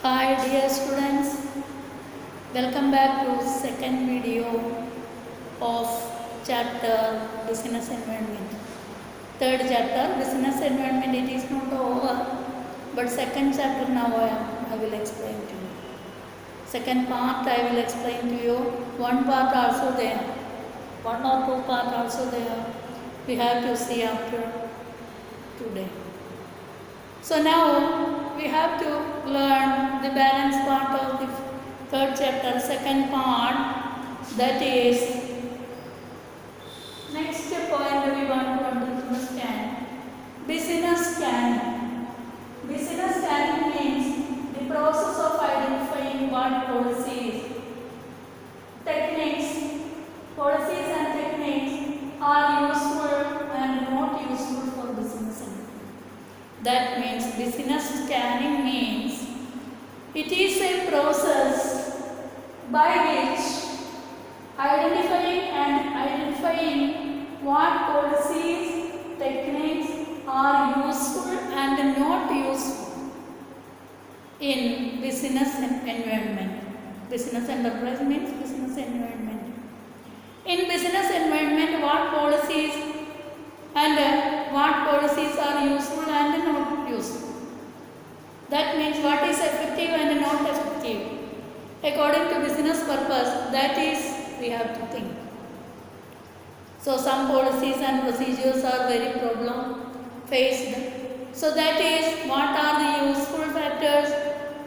Hi dear students, welcome back to second video of chapter Business Environment. Third chapter Business Environment, it is not over, but second chapter now I will explain to you. Second part I will explain to you. One part also there, one or two part also there. We have to see after today. So now we have to learn the balance part of the third chapter, second part, that is next point we want to understand business scanning. Business scanning means the process of identifying what policies and techniques are useful and not useful for business. That means business scanning means it is a process by which identifying what policies, techniques are useful and not useful in business environment. Business enterprise means business environment. In business environment, what policies are useful and not useful. That means what is effective and not effective. According to business purpose, that is we have to think. So some policies and procedures are very problem faced. So that is what are the useful factors,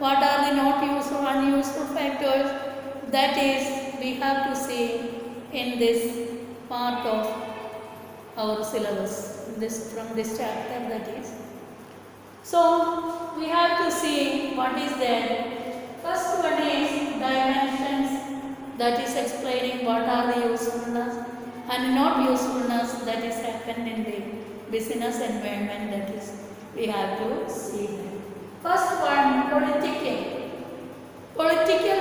what are the not useful, unuseful factors. That is we have to see in this part of our syllabus, from this chapter, that is. So we have to see what is there. First one is dimensions, that is explaining what are the usefulness and not usefulness that is happened in the business environment, that is we have to see that. First one, political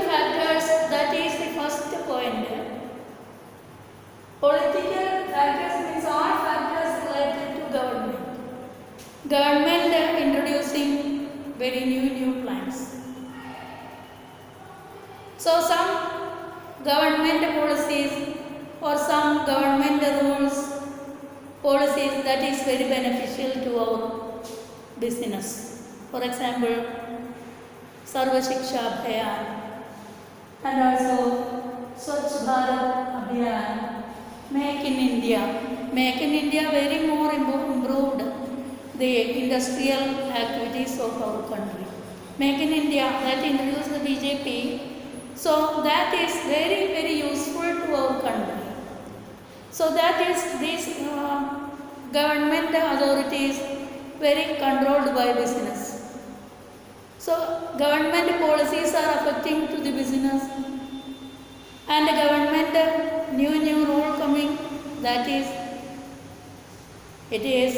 factors, that is the first point. Political factors means all factors related to government. Government introducing very new plans. So some government policies or some government rules, policies that is very beneficial to our business. For example, Sarva Shiksha Abhiyan and also Swachh Bharat Abhiyan, Make in India. Make in India very more improved the industrial activities of our country. Make in India, that introduced the BJP. So that is very useful to our country. So that is these government authorities very controlled by business. So government policies are affecting to the business, and the government new rule coming, that is it is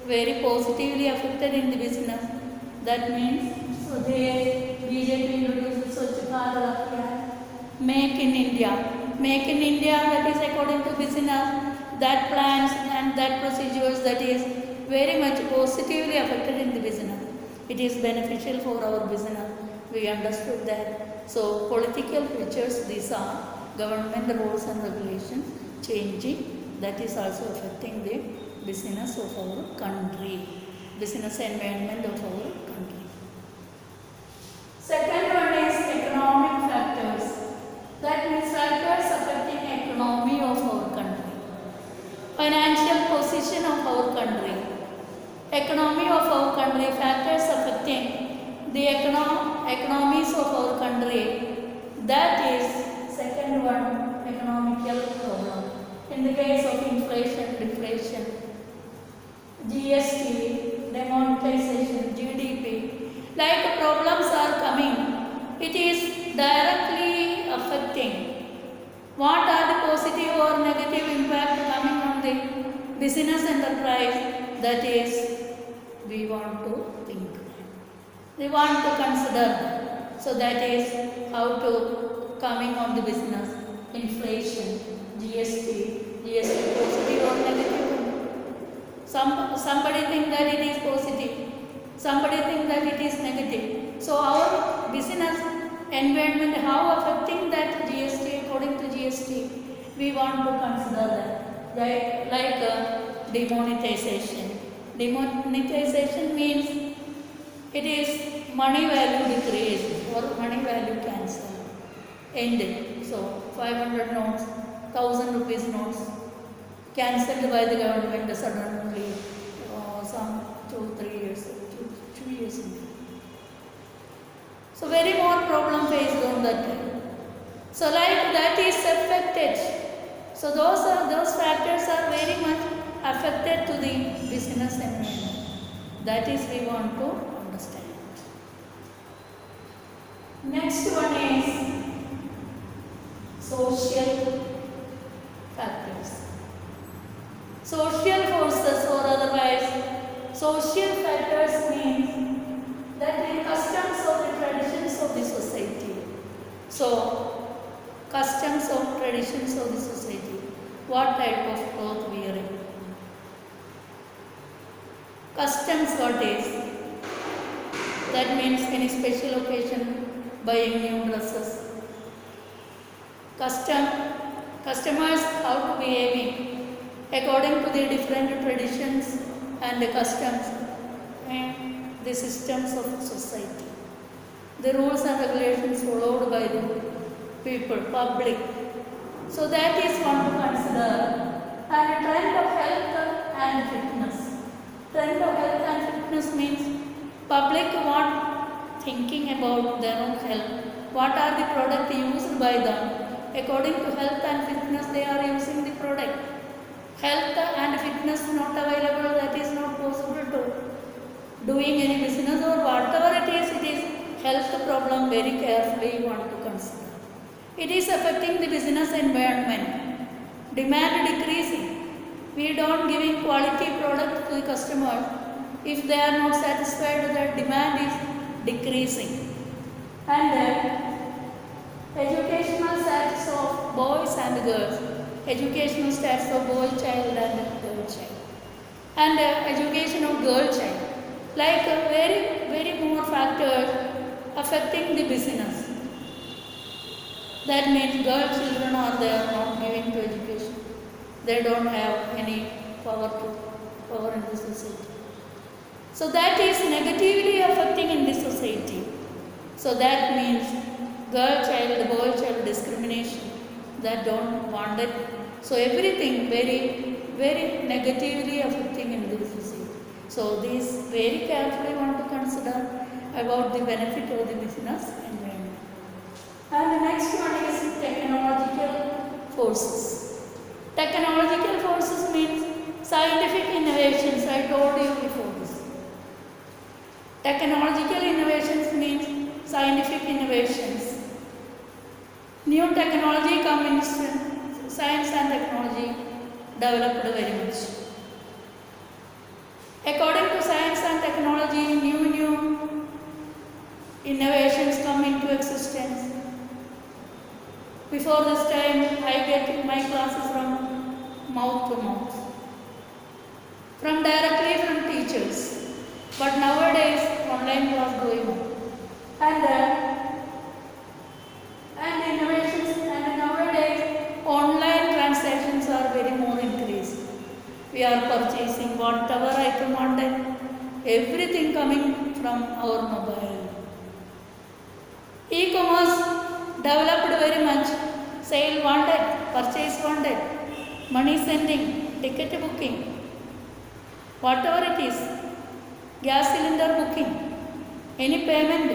very positively affected in the business. That means so the BJP introduced Swachh Bharat Abhiyan, Make in India. Make in India, that is according to business, that plans and that procedures, that is very much positively affected in the business. It is beneficial for our business. We understood that. So political features, these are government rules and regulations changing, that is also affecting the business of our country, business environment of our country. Second one is economic factors. That means factors affecting economy of our country, financial position of our country, economy of our country, factors affecting the economies of our country. That is second one, economical problem. In the case of inflation, deflation, GST, demonetization, GDP, like problems are coming, it is directly affecting. What are the positive or negative impact coming on the business enterprise? That is we want to think. We want to consider. So that is how to coming on the business, inflation, GST positive or negative. Somebody think that it is positive. somebody think that it is negative. So our business environment, how affecting that GST according to GST, we want to consider that. Like demonetization. Demonetization means it is money value decrease or money value cancel. Ended. So 500 notes, 1000 rupees notes cancelled by the government suddenly, some 2-3 years, 2 years. So very more problem faced on that time. So like that is affected. So those factors are very much affected to the business environment. That is we want to understand. Next one is social factors. Social forces or otherwise social factors means that the customs or the traditions of the society. So customs or traditions of the society. What type of cloth wearing? Customs, what is? That means any special occasion buying new dresses. Customers how to behaving according to the different traditions and the customs and the systems of society. The rules and regulations followed by the people, public. So that is one to consider. And a trend of health and fitness. Trend of health and fitness means public want thinking about their own health. What are the products used by them? According to health and fitness, they are using the product. Health and fitness not available, that is not possible to doing any business or whatever it is health problem very carefully you want to consider. It is affecting the business environment. Demand decreasing. We don't giving quality product to the customer. If they are not satisfied, their demand is decreasing. And educational status of boys and girls. Educational status of boy child and girl child. And education of girl child. Like very more factors affecting the business. That means girl children are there not giving to education. They don't have any power in the society. So that is negatively affecting in the society. So that means girl child, boy child discrimination. That don't want it. So everything very negatively affecting in the society. So these very carefully want to consider about the benefit of the business environment. And the next one is technological forces. Technological forces means scientific innovations. I told you before this. Technological innovations means scientific innovations. New technology comes in science and technology developed very much. According to science and technology, new innovations come into existence. Before this time, I get my classes from mouth to mouth, directly from teachers. But nowadays, online class going on, and innovations, and nowadays online transactions are very more increased. We are purchasing whatever item wanted, everything coming from our mobile. E-commerce developed very much. Sale wanted, purchase wanted, money sending, ticket booking, whatever it is, gas cylinder booking, any payment,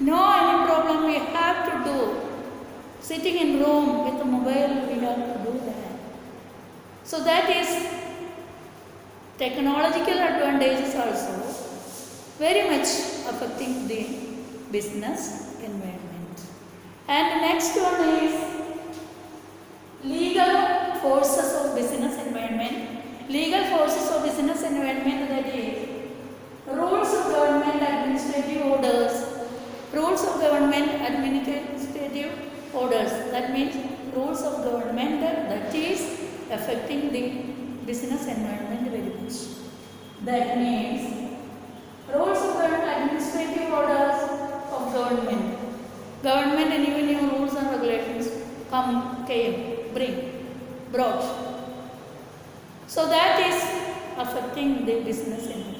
no any problem we have to do. Sitting in room with a mobile, we have to do that. So that is technological advantages also very much affecting the business environment. And next one is legal forces of business environment. Legal forces of business environment, that is rules of government administrative orders. Rules of government administrative orders. That means rules of government that is affecting the business environment very much. That means rules brought. So that is affecting the business environment.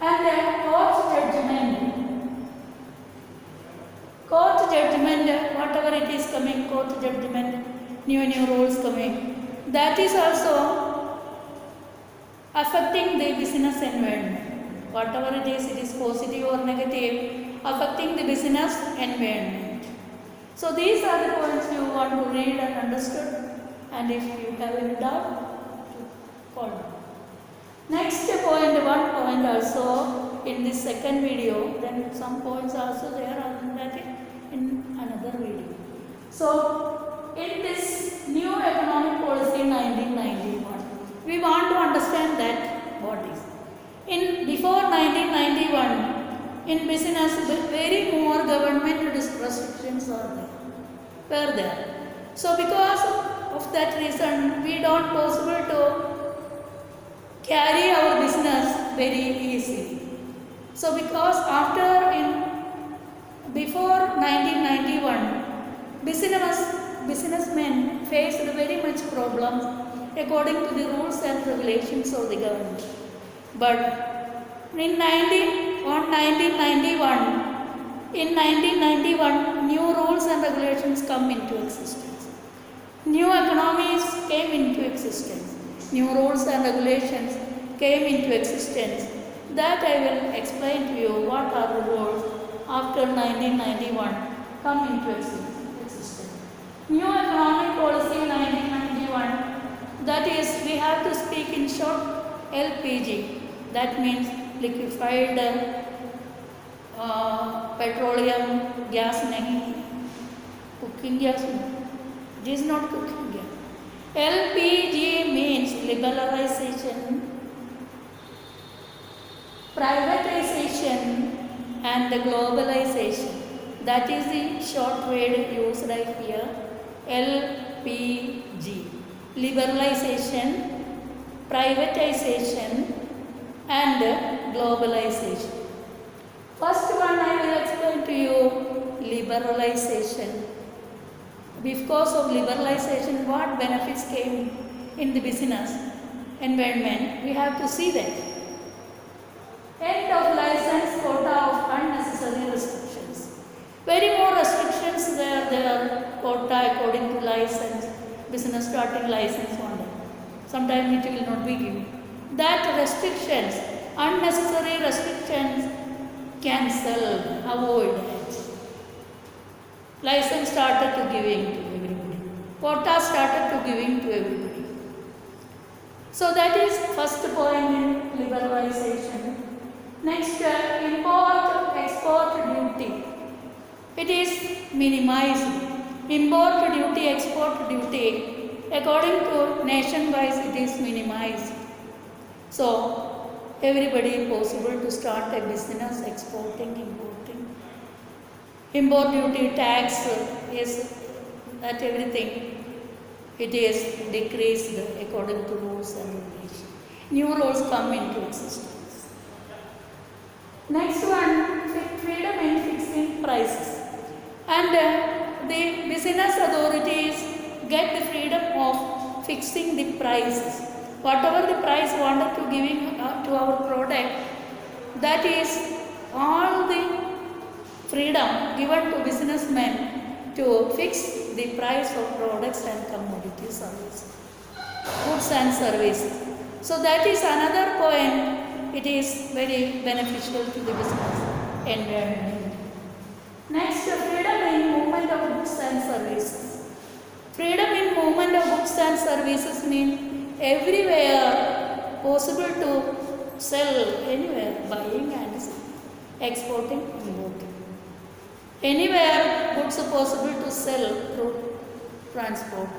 And then court judgment, whatever it is coming, court judgment, new rules coming, that is also affecting the business environment. Whatever it is positive or negative, affecting the business environment. So these are the points you want to read and understood, and if you have any doubt, follow. Next point, one point also in this second video, then some points also there are that in another video. So in this new economic policy 1991, we want to understand that what is. Before 1991, in business, very more government restrictions were there. So because of that reason, we don't possible to carry our business very easily. So because before 1991, businessmen faced very much problems according to the rules and regulations of the government. But in 1991, new rules and regulations come into existence. New economies came into existence. New rules and regulations came into existence. That I will explain to you what are the rules after 1991 come into existence. New economic policy 1991, that is, we have to speak in short, LPG. That means liquefied petroleum gas, cooking gas. It is not cooking gas. LPG means liberalization, privatization and globalization. That is the short word used right here. LPG. Liberalization, privatization and globalization. First one I will explain to you, liberalization. Because of liberalization, what benefits came in the business environment, we have to see that. End of license quota of unnecessary restrictions. Very more restrictions there quota according to license, business starting license one day. Sometimes it will not be given. That restrictions, unnecessary restrictions, cancel, avoid it. License started to giving to everybody. Quota started to giving to everybody. So that is first point in liberalization. Next, import-export duty. It is minimized. Import duty, export duty, according to nation-wise, it is minimized. So, everybody possible to start a business, exporting, importing. Import duty, tax is that everything. It is decreased according to rules and regulations. New rules come into existence. Next one, freedom in fixing prices. And the business authorities get the freedom of fixing the prices. Whatever the price wanted to giving to our product, that is all the freedom given to businessmen to fix the price of products and commodity services, goods and services. So that is another point. It is very beneficial to the business environment. Next, freedom in movement of goods and services. Freedom in movement of goods and services means everywhere possible to sell anywhere, buying and exporting, importing. Anywhere goods are possible to sell through transport.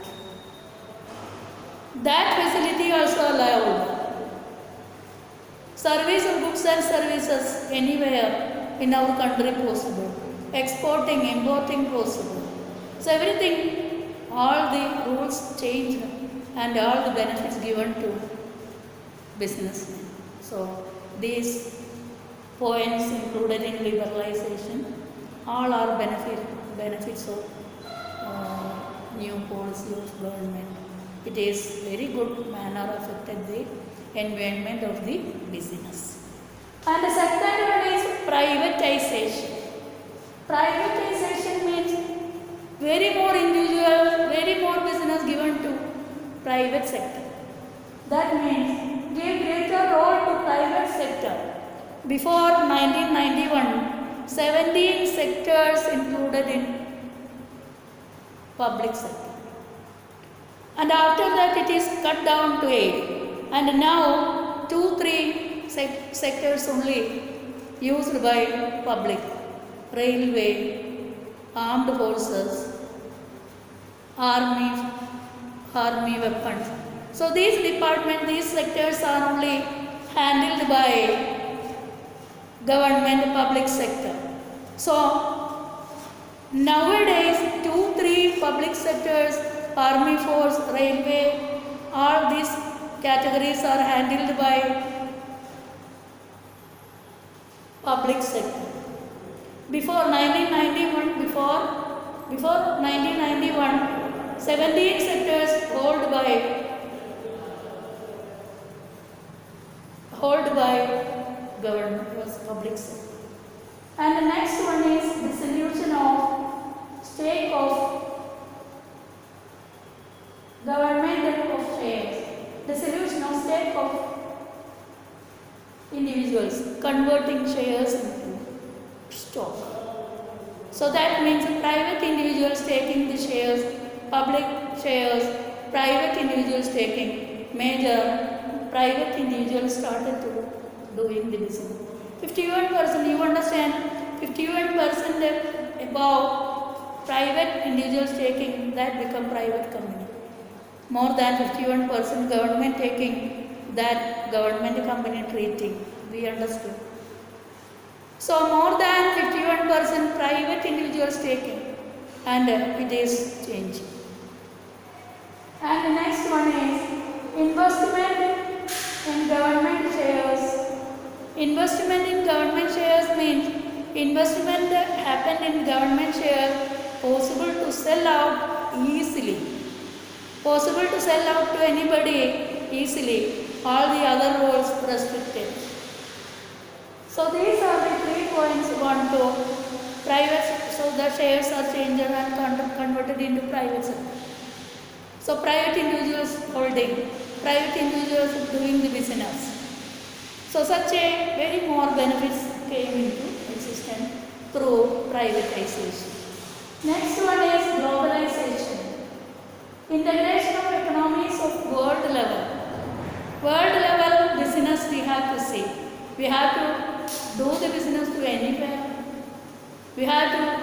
That facility also allowed. Service of goods and services anywhere in our country possible. Exporting, importing possible. So everything, all the rules changed and all the benefits given to businessmen. So these points included in liberalization, all are benefits of new policy of government. It is very good manner affected the environment of the business. And the second one is privatization. Privatization means very more individual, very more business given to private sector. That means give greater role to private sector. Before 1991, 17 sectors included in public sector. And after that it is cut down to 8. And now 2-3 sectors only used by public. Railway, armed forces, army weapons. So these departments, these sectors are only handled by government, public sector. So nowadays 2-3 public sectors, army force, railway, all these categories are handled by public sector. Before 1991, before 1991, 17 sectors held by government, was public sector. And the next one is dissolution of stake of government of shares. Dissolution of stake of individuals, converting shares into stock. So that means private individuals taking the shares, public shares, private individuals taking major, private individuals started to doing the business. 51%, you understand, 51% above private individuals taking, that become private company. More than 51% government taking, that government company treating. We understood. So more than 51% private individuals taking, and it is changing. And the next one is investment in government shares. Investment in government shares means investment that happened in government shares possible to sell out easily. Possible to sell out to anybody easily. All the other roles restricted. So these are the 3 points. 1 to private, so the shares are changed and converted into private sector. So private individuals holding, private individuals doing the business. So such a very more benefits came into existence through privatization. Next one is globalization. Integration of economies of world level. World level business we have to see. We have to do the business to anywhere. We have to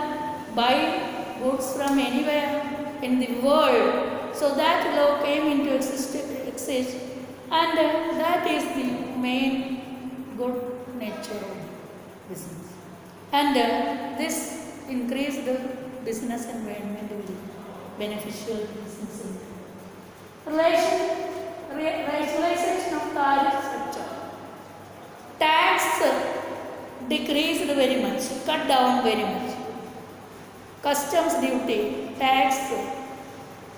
buy goods from anywhere in the world. So that law came into existence, and that is the main good nature of business. And this increased the business environment will be beneficial to business. Rationalization of tariff structure. Tax decreased very much, cut down very much. Customs duty, tax,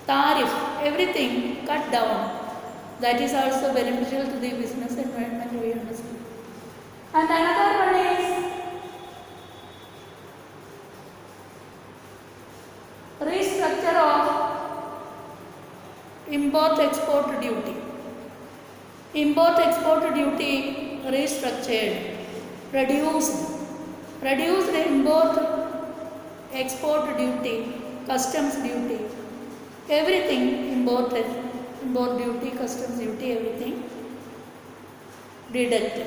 tariff, everything cut down. That is also beneficial to the business environment, we understand. And another one is restructure of import-export duty. Import-export duty restructured, reduced import-export duty, customs duty, everything import duty, customs duty, everything deducted,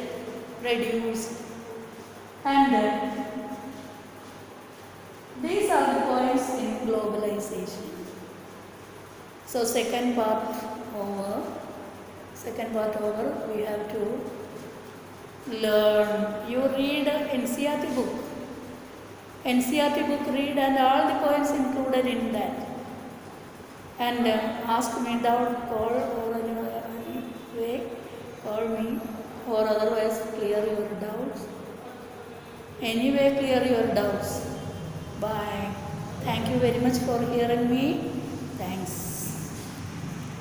reduced. And these are the points in globalization. So second part over, we have to learn. You read NCERT book. NCERT book read, and all the points included in that. And ask me doubt, call, or any way, call me, or otherwise clear your doubts. Anyway, clear your doubts. Bye. Thank you. you very much for hearing me.